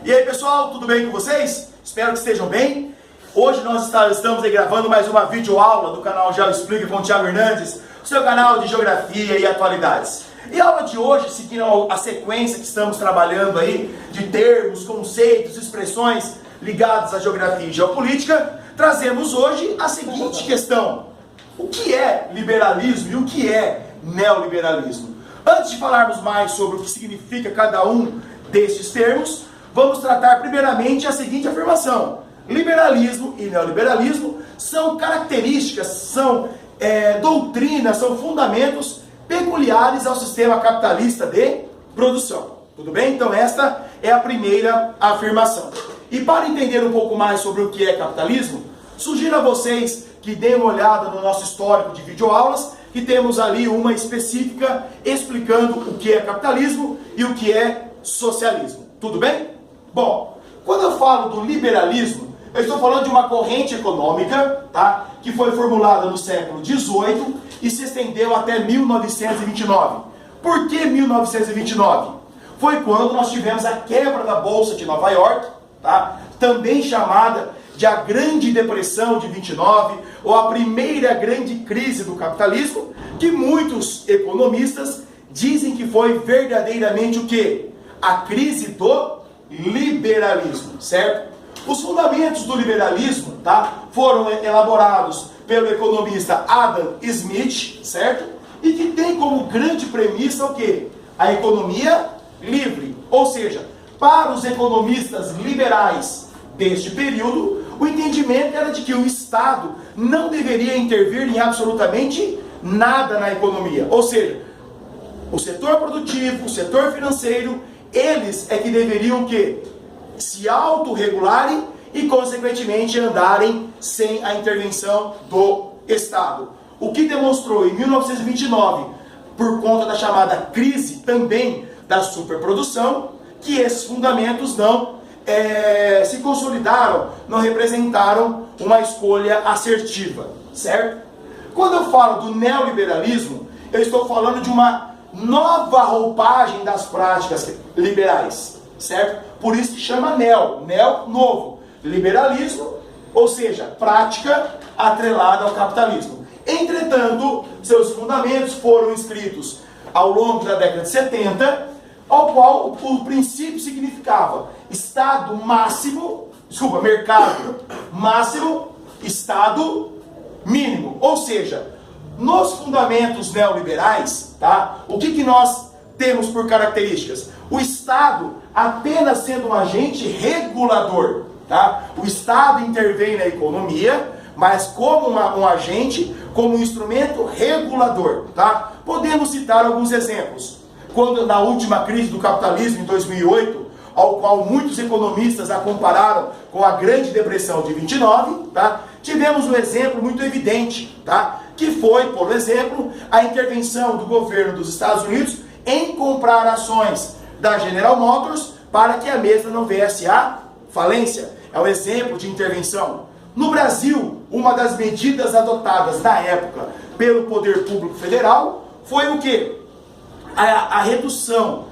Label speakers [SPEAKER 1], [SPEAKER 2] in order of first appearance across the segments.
[SPEAKER 1] E aí pessoal, tudo bem com vocês? Espero que estejam bem. Hoje nós estamos aí gravando mais uma videoaula do canal Já Explica com o Thiago Hernandes, o seu canal de geografia e atualidades. E a aula de hoje, seguindo a sequência que estamos trabalhando aí, de termos, conceitos, expressões ligados à geografia e geopolítica, trazemos hoje a seguinte questão: o que é liberalismo e o que é neoliberalismo? Antes de falarmos mais sobre o que significa cada um destes termos, vamos tratar primeiramente a seguinte afirmação: liberalismo e neoliberalismo são características, são doutrinas, são fundamentos peculiares ao sistema capitalista de produção. Tudo bem? Então esta é a primeira afirmação. E para entender um pouco mais sobre o que é capitalismo, sugiro a vocês que deem uma olhada no nosso histórico de videoaulas, que temos ali uma específica explicando o que é capitalismo e o que é socialismo. Tudo bem? Bom, quando eu falo do liberalismo, eu estou falando de uma corrente econômica, tá, que foi formulada no século XVIII e se estendeu até 1929. Por que 1929? Foi quando nós tivemos a quebra da Bolsa de Nova York, tá, também chamada de a Grande Depressão de 29, ou a primeira grande crise do capitalismo, que muitos economistas dizem que foi verdadeiramente o quê? A crise do liberalismo, certo? Os fundamentos do liberalismo, tá, foram elaborados pelo economista Adam Smith, certo? E que tem como grande premissa o quê? A economia livre. Ou seja, para os economistas liberais deste período, o entendimento era de que o Estado não deveria intervir em absolutamente nada na economia. Ou seja, o setor produtivo, o setor financeiro, eles é que deveriam o quê? Se autorregularem e, consequentemente, andarem sem a intervenção do Estado. O que demonstrou em 1929, por conta da chamada crise também da superprodução, que esses fundamentos não se consolidaram, não representaram uma escolha assertiva, certo? Quando eu falo do neoliberalismo, eu estou falando de uma nova roupagem das práticas liberais, certo? Por isso que chama neo novo, liberalismo, ou seja, prática atrelada ao capitalismo. Entretanto, seus fundamentos foram escritos ao longo da década de 70, ao qual o princípio significava mercado máximo, Estado mínimo. Ou seja, nos fundamentos neoliberais, tá, o que nós temos por características? O Estado apenas sendo um agente regulador. Tá? O Estado intervém na economia, mas como um agente, como um instrumento regulador. Tá? Podemos citar alguns exemplos. Quando na última crise do capitalismo, em 2008, ao qual muitos economistas a compararam com a Grande Depressão de 29, tá? Tivemos um exemplo muito evidente, tá? Que foi, por exemplo, a intervenção do governo dos Estados Unidos em comprar ações da General Motors para que a mesma não viesse à falência. É um exemplo de intervenção. No Brasil, uma das medidas adotadas na época pelo Poder Público Federal foi o quê? A redução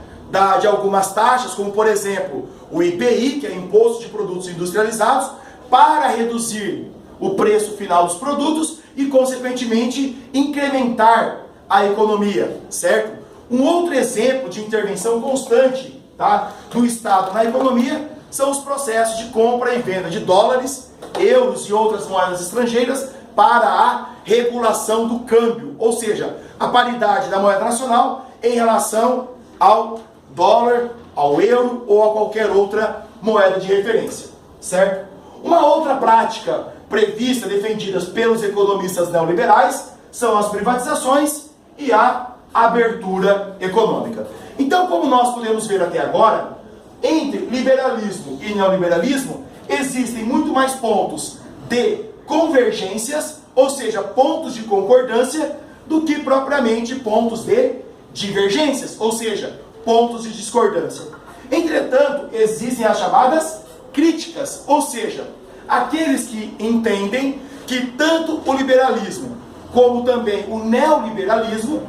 [SPEAKER 1] de algumas taxas, como por exemplo o IPI, que é Imposto de Produtos Industrializados, para reduzir o preço final dos produtos e, consequentemente, incrementar a economia, certo? Um outro exemplo de intervenção constante, tá, do Estado na economia são os processos de compra e venda de dólares, euros e outras moedas estrangeiras para a regulação do câmbio, ou seja, a paridade da moeda nacional em relação ao dólar, ao euro ou a qualquer outra moeda de referência, certo? Uma outra prática prevista, defendida pelos economistas neoliberais, são as privatizações e a abertura econômica. Então, como nós podemos ver até agora, entre liberalismo e neoliberalismo, existem muito mais pontos de convergências, ou seja, pontos de concordância, do que propriamente pontos de divergências, ou seja, pontos de discordância. Entretanto, existem as chamadas críticas, ou seja, aqueles que entendem que tanto o liberalismo como também o neoliberalismo,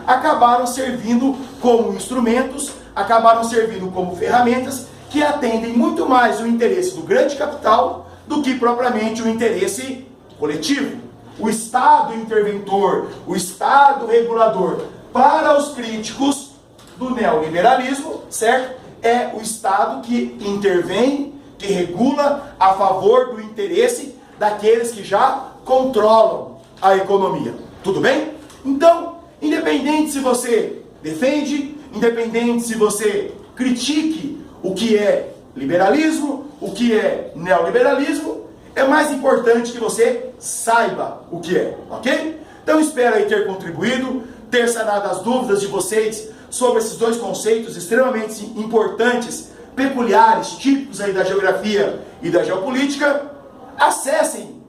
[SPEAKER 1] acabaram servindo como instrumentos, acabaram servindo como ferramentas que atendem muito mais o interesse do grande capital do que propriamente o interesse coletivo. O Estado interventor, o Estado regulador, para os críticos do neoliberalismo, certo? É o Estado que intervém, que regula a favor do interesse daqueles que já controlam a economia. Tudo bem? Então, independente se você defende, independente se você critique o que é liberalismo, o que é neoliberalismo, é mais importante que você saiba o que é, ok? Então espero aí ter contribuído, ter sanado as dúvidas de vocês sobre esses dois conceitos extremamente importantes, peculiares, típicos aí da geografia e da geopolítica. Acessem,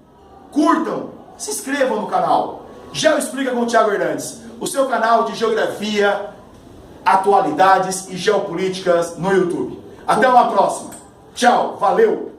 [SPEAKER 1] curtam, se inscrevam no canal. Geoexplica com o Thiago Hernandes, o seu canal de geografia, atualidades e geopolíticas no YouTube. Até uma próxima. Tchau, valeu!